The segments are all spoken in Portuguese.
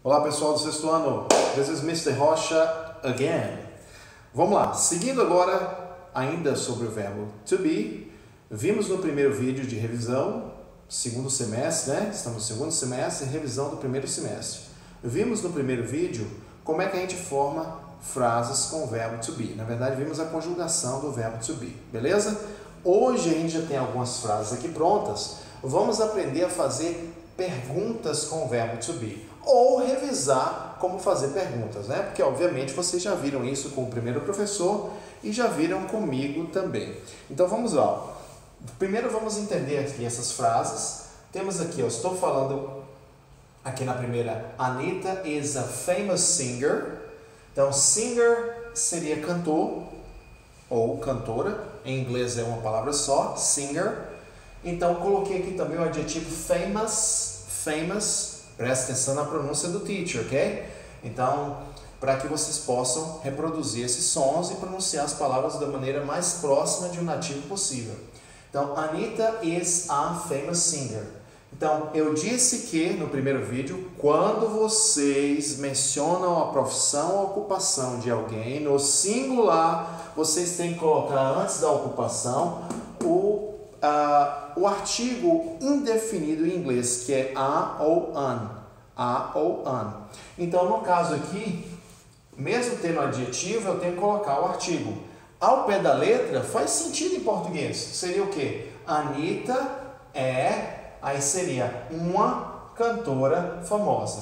Olá pessoal do sexto ano, this is Mr. Rocha again. Vamos lá, seguindo agora ainda sobre o verbo to be, vimos no primeiro vídeo de revisão, segundo semestre, né? Estamos no segundo semestre, revisão do primeiro semestre. Vimos no primeiro vídeo como é que a gente forma frases com o verbo to be. Na verdade, vimos a conjugação do verbo to be, beleza? Hoje a gente já tem algumas frases aqui prontas. Vamos aprender a fazer perguntas com o verbo to be. Ou revisar como fazer perguntas, né? Porque, obviamente, vocês já viram isso com o primeiro professor e já viram comigo também. Então, vamos lá. Primeiro, vamos entender aqui essas frases. Temos aqui, eu estou falando aqui na primeira, Anita is a famous singer. Então, singer seria cantor ou cantora. Em inglês é uma palavra só, singer. Então, coloquei aqui também o adjetivo famous. Presta atenção na pronúncia do teacher, ok? Então, para que vocês possam reproduzir esses sons e pronunciar as palavras da maneira mais próxima de um nativo possível. Então, Anita is a famous singer. Então, eu disse que no primeiro vídeo, quando vocês mencionam a profissão ou ocupação de alguém, no singular, vocês têm que colocar antes da ocupação o artigo indefinido em inglês, que é a ou an. A ou an. Então, no caso aqui, mesmo tendo adjetivo, eu tenho que colocar o artigo. Ao pé da letra, faz sentido em português. Seria o quê? Anita aí seria uma cantora famosa.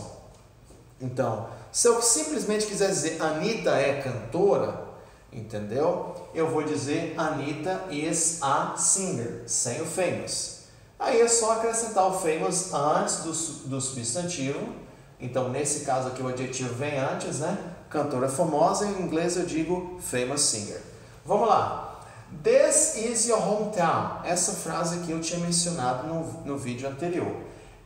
Então, se eu simplesmente quiser dizer Anita é cantora, entendeu? Eu vou dizer Anita is a singer, sem o famous. Aí é só acrescentar o famous antes do substantivo. Então, nesse caso aqui, o adjetivo vem antes, né? Cantora famosa, em inglês eu digo famous singer. Vamos lá. This is your hometown. Essa frase aqui eu tinha mencionado no vídeo anterior.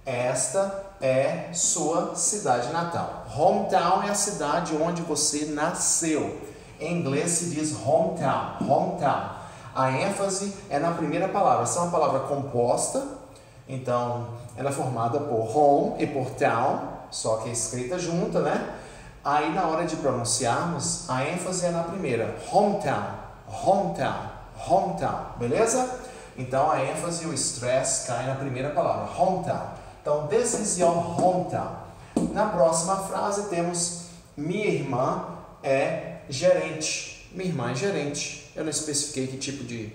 Esta é sua cidade natal. Hometown é a cidade onde você nasceu. Em inglês se diz hometown, hometown. A ênfase é na primeira palavra. Essa é uma palavra composta, então ela é formada por home e por town, só que é escrita junta, né? Aí na hora de pronunciarmos, a ênfase é na primeira, hometown, hometown, hometown, beleza? Então a ênfase e o stress caem na primeira palavra, hometown. Então, this is your hometown. Na próxima frase temos, minha irmã é gerente. Minha irmã é gerente. Eu não especifiquei que tipo de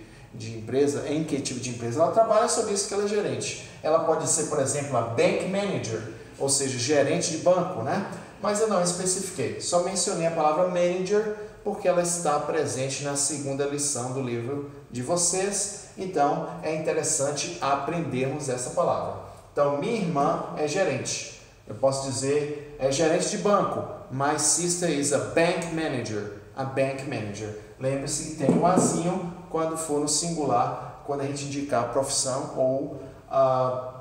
empresa, em que tipo de empresa ela trabalha, só disse que ela é gerente. Ela pode ser, por exemplo, a bank manager, ou seja, gerente de banco, né? Mas eu não especifiquei. Só mencionei a palavra manager porque ela está presente na segunda lição do livro de vocês. Então, é interessante aprendermos essa palavra. Então, minha irmã é gerente. Eu posso dizer, é gerente de banco. My sister is a bank manager. A bank manager. Lembre-se que tem um azinho quando for no singular, quando a gente indicar a profissão ou a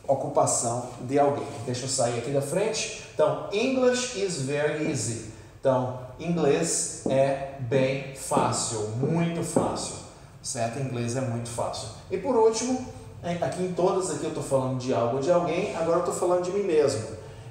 ocupação de alguém. Deixa eu sair aqui da frente. Então, English is very easy. Então, inglês é bem fácil, muito fácil. Certo? Inglês é muito fácil. E por último, aqui em todas aqui eu estou falando de algo ou de alguém, agora eu estou falando de mim mesmo.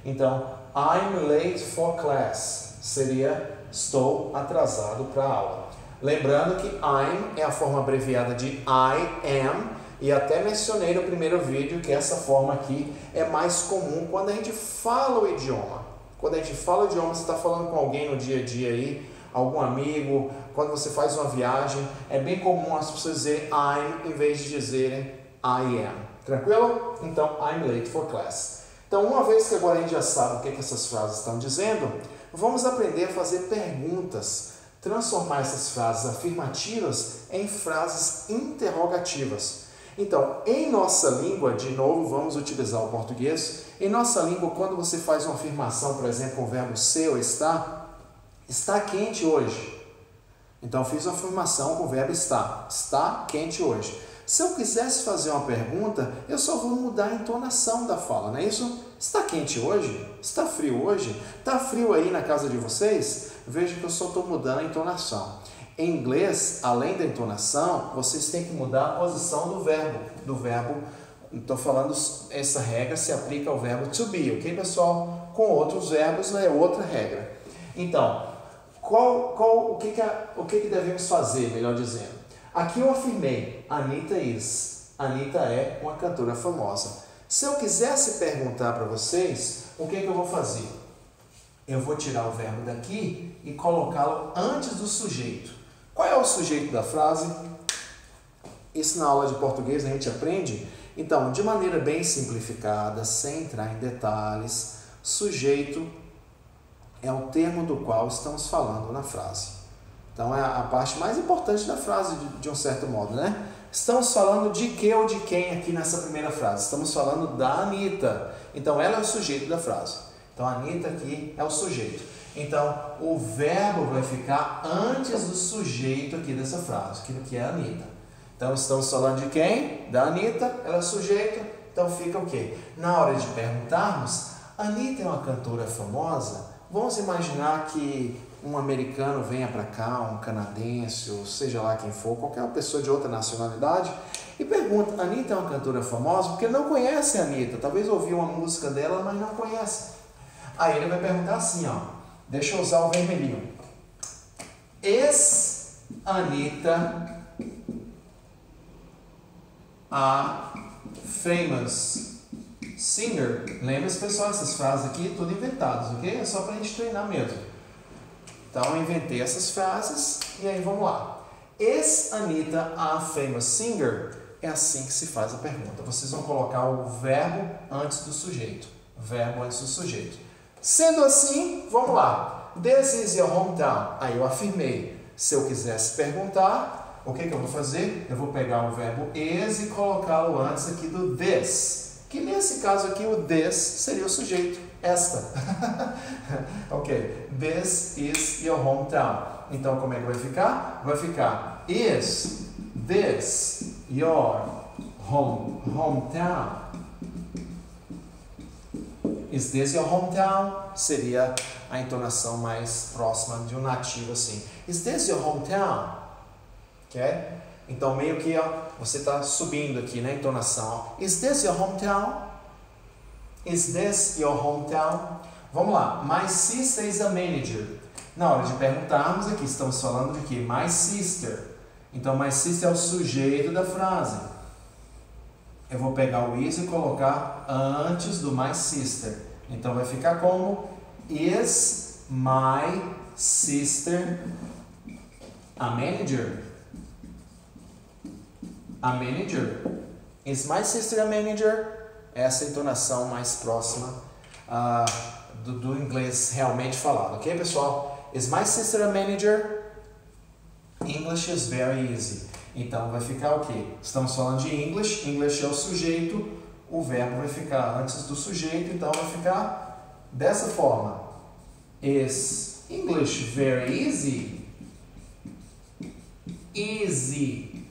Então, I'm late for class. Seria estou atrasado para a aula. Lembrando que I'm é a forma abreviada de I am. E até mencionei no primeiro vídeo que essa forma aqui é mais comum quando a gente fala o idioma. Quando a gente fala o idioma, você está falando com alguém no dia a dia aí, algum amigo, quando você faz uma viagem, é bem comum as pessoas dizerem I'm em vez de dizerem I am. Tranquilo? Então, I'm late for class. Então, uma vez que agora a gente já sabe o que essas frases estão dizendo, vamos aprender a fazer perguntas, transformar essas frases afirmativas em frases interrogativas. Então, em nossa língua, de novo, vamos utilizar o português. Em nossa língua, quando você faz uma afirmação, por exemplo, com o verbo ser ou estar quente hoje. Então, fiz uma afirmação com o verbo está quente hoje. Se eu quisesse fazer uma pergunta, eu só vou mudar a entonação da fala, não é isso? Está quente hoje? Está frio hoje? Está frio aí na casa de vocês? Veja que eu só estou mudando a entonação. Em inglês, além da entonação, vocês têm que mudar a posição do verbo estou falando, essa regra se aplica ao verbo to be, ok, pessoal? Com outros verbos é outra regra. Então, o que devemos fazer, melhor dizendo? Aqui eu afirmei, Anita is. Anita é uma cantora famosa. Se eu quisesse perguntar para vocês, o que eu vou fazer? Eu vou tirar o verbo daqui e colocá-lo antes do sujeito. Qual é o sujeito da frase? Isso na aula de português a gente aprende. Então, de maneira bem simplificada, sem entrar em detalhes, sujeito é o termo do qual estamos falando na frase. Então, é a parte mais importante da frase, de um certo modo, né? Estamos falando de que ou de quem aqui nessa primeira frase? Estamos falando da Anita. Então, ela é o sujeito da frase. Então, a Anita aqui é o sujeito. Então, o verbo vai ficar antes do sujeito aqui dessa frase, que é a Anita. Então, estamos falando de quem? Da Anita, ela é o sujeito. Então, fica o quê? Na hora de perguntarmos, a Anita é uma cantora famosa? Vamos imaginar que um americano venha para cá, um canadense, ou seja lá quem for, qualquer pessoa de outra nacionalidade, e pergunta, Anita é uma cantora famosa? Porque não conhece a Anita, talvez ouviu uma música dela, mas não conhece. Aí ele vai perguntar assim, ó, deixa eu usar o vermelhinho. Is Anita a famous singer? Lembra-se, pessoal, essas frases aqui, tudo inventadas, ok? É só para a gente treinar mesmo. Então, eu inventei essas frases e aí vamos lá. Is Anita a famous singer? É assim que se faz a pergunta. Vocês vão colocar o verbo antes do sujeito. Verbo antes do sujeito. Sendo assim, vamos lá. This is your hometown. Aí eu afirmei. Se eu quisesse perguntar, o que eu vou fazer? Eu vou pegar o verbo is e colocá-lo antes aqui do this. Que nesse caso aqui o this seria o sujeito. Esta. Ok. This is your hometown. Então, como é que vai ficar? Vai ficar is this your hometown? Is this your hometown? Seria a entonação mais próxima de um nativo assim. Is this your hometown? Ok? Então, meio que ó, você está subindo aqui na entonação. Ó. Is this your hometown? Is this your hometown? Vamos lá. My sister is a manager. Na hora de perguntarmos aqui, estamos falando de que? My sister. Então, my sister é o sujeito da frase. Eu vou pegar o is e colocar antes do my sister. Então, vai ficar como? Is my sister a manager? A manager? Is my sister a manager? Essa é a entonação mais próxima do inglês realmente falado, ok, pessoal? Is my sister a manager? English is very easy. Então, vai ficar o quê? Estamos falando de English. English é o sujeito. O verbo vai ficar antes do sujeito. Então, vai ficar dessa forma. Is English very easy? Easy.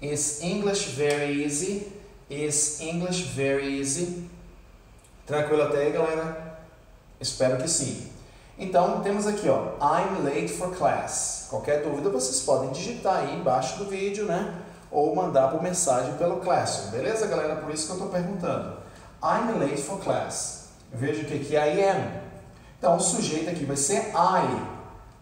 Is English very easy? Is English very easy? Tranquilo até aí, galera? Espero que sim. Então, temos aqui, ó, I'm late for class. Qualquer dúvida, vocês podem digitar aí embaixo do vídeo, né? Ou mandar por mensagem pelo Classroom. Beleza, galera? Por isso que eu estou perguntando. I'm late for class. Eu vejo que aqui é I am. Então, o sujeito aqui vai ser I.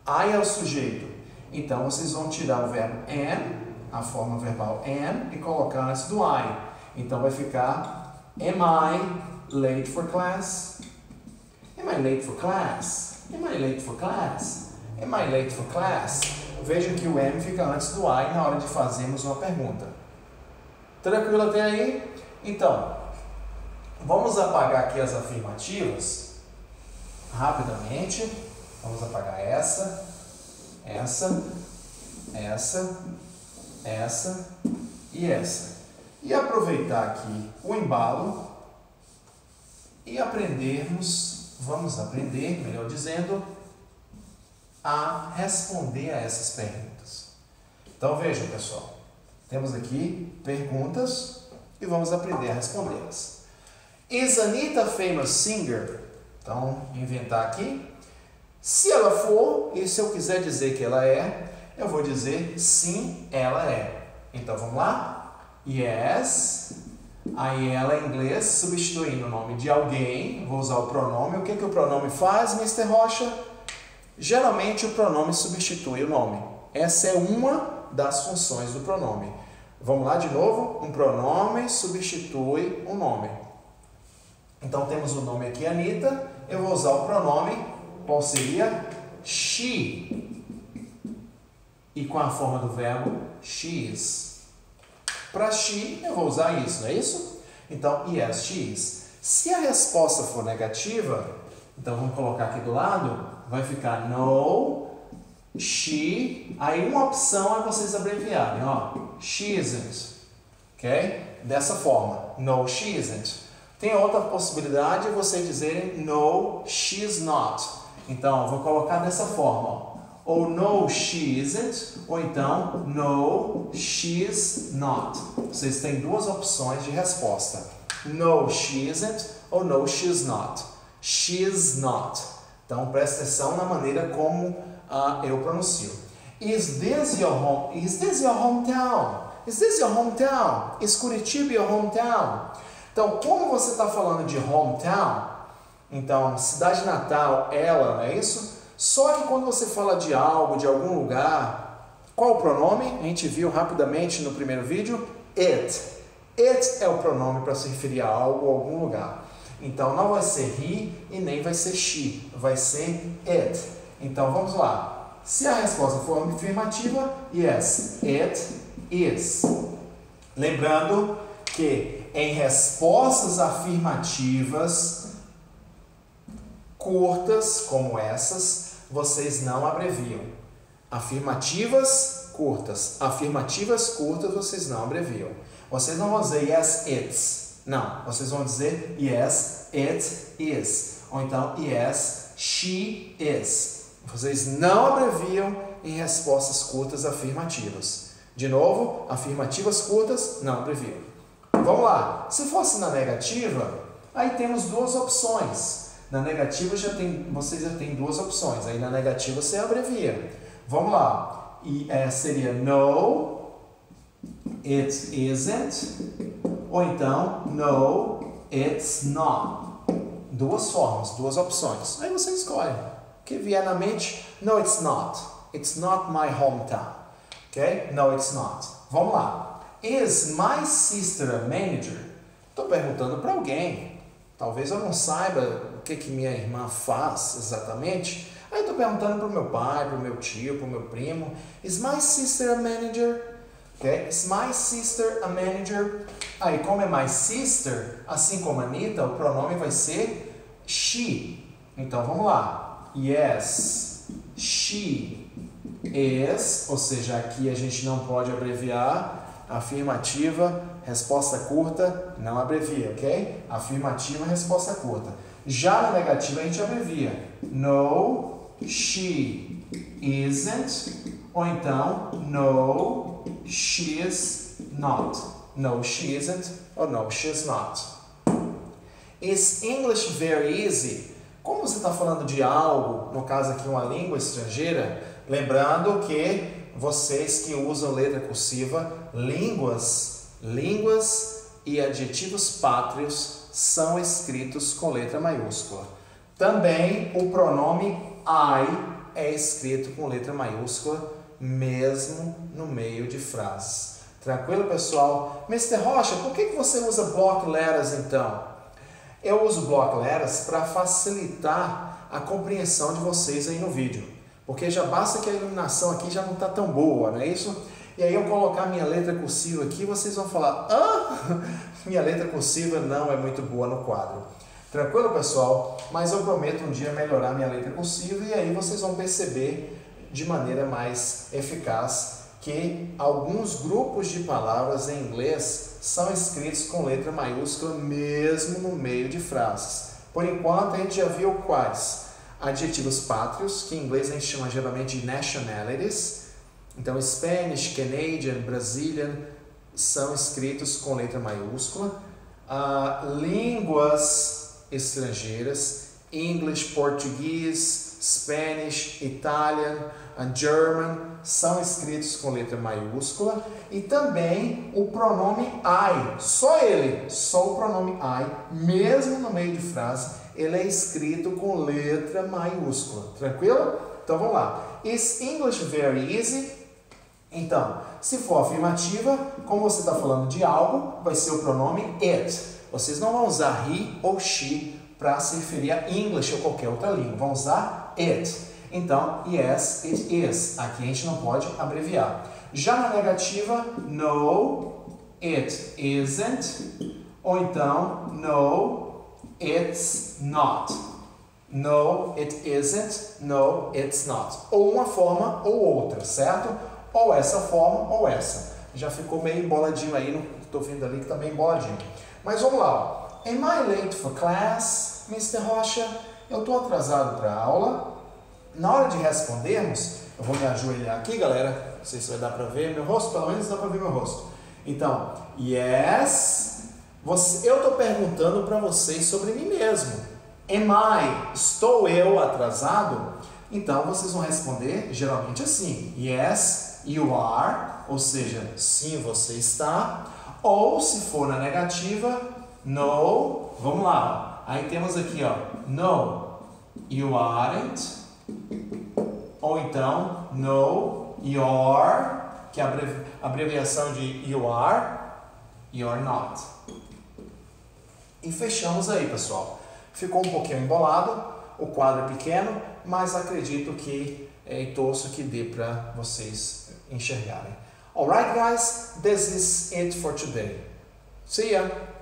I é o sujeito. Então, vocês vão tirar o verbo am, a forma verbal am, e colocar antes do I. Então, vai ficar am I late for class? Am I late for class? Am I late for class? Am I late for class? Vejam que o am fica antes do I na hora de fazermos uma pergunta. Tranquilo até aí? Então, vamos apagar aqui as afirmativas rapidamente. Vamos apagar essa e essa. E aproveitar aqui o embalo e vamos aprender, melhor dizendo, a responder a essas perguntas. Então vejam, pessoal, temos aqui perguntas e vamos aprender a respondê-las. Is Anita a famous singer? Então, inventar aqui. Se ela for, e se eu quiser dizer que ela é, eu vou dizer sim, ela é. Então vamos lá? Yes, Aí ela, em inglês, substituindo o nome de alguém, vou usar o pronome. O que o pronome faz, Mr. Rocha? Geralmente o pronome substitui o nome. Essa é uma das funções do pronome. Vamos lá de novo? Um pronome substitui um nome. Então temos o nome aqui, Anitta. Eu vou usar o pronome, qual seria? She. E com a forma do verbo she's. Para she, eu vou usar isso, não é isso? Então, yes, she is. Se a resposta for negativa, então vamos colocar aqui do lado, vai ficar no, she. Aí uma opção é vocês abreviarem, ó, she isn't. Ok? Dessa forma, no, she isn't. Tem outra possibilidade de vocês dizerem no, she's not. Então, eu vou colocar dessa forma, ó. Ou no, she isn't, ou então no, she's not. Vocês têm duas opções de resposta. No, she isn't, ou no, she's not. She's not. Então, presta atenção na maneira como eu pronuncio. Is this your home? Is this your hometown? Is this your hometown? Is Curitiba your hometown? Então, como você está falando de hometown, então, cidade natal, ela, não é isso? Só que quando você fala de algo, de algum lugar, qual o pronome? A gente viu rapidamente no primeiro vídeo, it. It é o pronome para se referir a algo ou algum lugar. Então, não vai ser he e nem vai ser she, vai ser it. Então, vamos lá. Se a resposta for afirmativa, yes, it is. Lembrando que em respostas afirmativas curtas, como essas, vocês não abreviam. Afirmativas curtas, vocês não abreviam. Vocês não vão dizer yes, it's. Não, vocês vão dizer yes, it is. Ou então yes, she is. Vocês não abreviam em respostas curtas afirmativas. De novo, afirmativas curtas, não abreviam. Vamos lá. Se fosse na negativa, aí temos duas opções. Na negativa vocês já têm duas opções. Aí na negativa você abrevia. Vamos lá. E seria no, it isn't. Ou então no, it's not. Duas formas, duas opções. Aí você escolhe. O que vier na mente? No, it's not. It's not my hometown. Ok? No, it's not. Vamos lá. Is my sister a manager? Estou perguntando para alguém. Talvez eu não saiba o que minha irmã faz exatamente. Aí estou perguntando para o meu pai, para o meu tio, para o meu primo. Is my sister a manager? Okay. Is my sister a manager? Aí, como é my sister, assim como Anitta, o pronome vai ser she. Então, vamos lá. Yes, she is. Ou seja, aqui a gente não pode abreviar. Afirmativa, resposta curta, não abrevia, ok? Afirmativa, resposta curta. Já na negativa a gente abrevia. No, she isn't. Ou então, no, she's not. No, she isn't. Ou no, she's not. Is English very easy? Como você está falando de algo, no caso aqui uma língua estrangeira, lembrando que vocês que usam letra cursiva, línguas e adjetivos pátrios são escritos com letra maiúscula. Também o pronome I é escrito com letra maiúscula, mesmo no meio de frases. Tranquilo, pessoal? Mr. Rocha, por que você usa block letters então? Eu uso block letters para facilitar a compreensão de vocês aí no vídeo. Porque já basta que a iluminação aqui já não está tão boa, não é isso? E aí eu colocar minha letra cursiva aqui, vocês vão falar, minha letra cursiva não é muito boa no quadro. Tranquilo, pessoal? Mas eu prometo um dia melhorar minha letra cursiva e aí vocês vão perceber de maneira mais eficaz que alguns grupos de palavras em inglês são escritos com letra maiúscula mesmo no meio de frases. Por enquanto, a gente já viu quais? Adjetivos pátrios, que em inglês a gente chama geralmente de nationalities. Então, Spanish, Canadian, Brazilian são escritos com letra maiúscula. Línguas estrangeiras English, português, Spanish, Italian, German são escritos com letra maiúscula e também o pronome I, só ele, só o pronome I, mesmo no meio de frase, ele é escrito com letra maiúscula, tranquilo? Então vamos lá. Is English very easy? Então, se for afirmativa, como você está falando de algo, vai ser o pronome it. Vocês não vão usar he ou she para se referir a English ou qualquer outra língua, vão usar it. Então, yes, it is. Aqui a gente não pode abreviar. Já na negativa, no, it isn't. Ou então, no, it's not. No, it isn't. No, it's not. Ou uma forma ou outra, certo? Ou essa forma ou essa. Já ficou meio emboladinho aí, estou vendo ali que está meio emboladinho. Mas vamos lá. Am I late for class, Mr. Rocha? Eu estou atrasado para a aula. Na hora de respondermos, eu vou me ajoelhar aqui, galera. Não sei se vai dar para ver meu rosto, pelo menos dá para ver meu rosto. Então, yes. Eu estou perguntando para vocês sobre mim mesmo. Am I? Estou eu atrasado? Então, vocês vão responder geralmente assim. Yes, you are. Ou seja, sim, você está. Ou, se for na negativa, no. Vamos lá. Aí temos aqui, ó. No, you aren't. Ou então, no, you're, que é a abreviação de you are, you're not. E fechamos aí, pessoal. Ficou um pouquinho embolado, o quadro é pequeno, mas acredito que e torço que dê para vocês enxergarem. Alright, guys, this is it for today. See ya!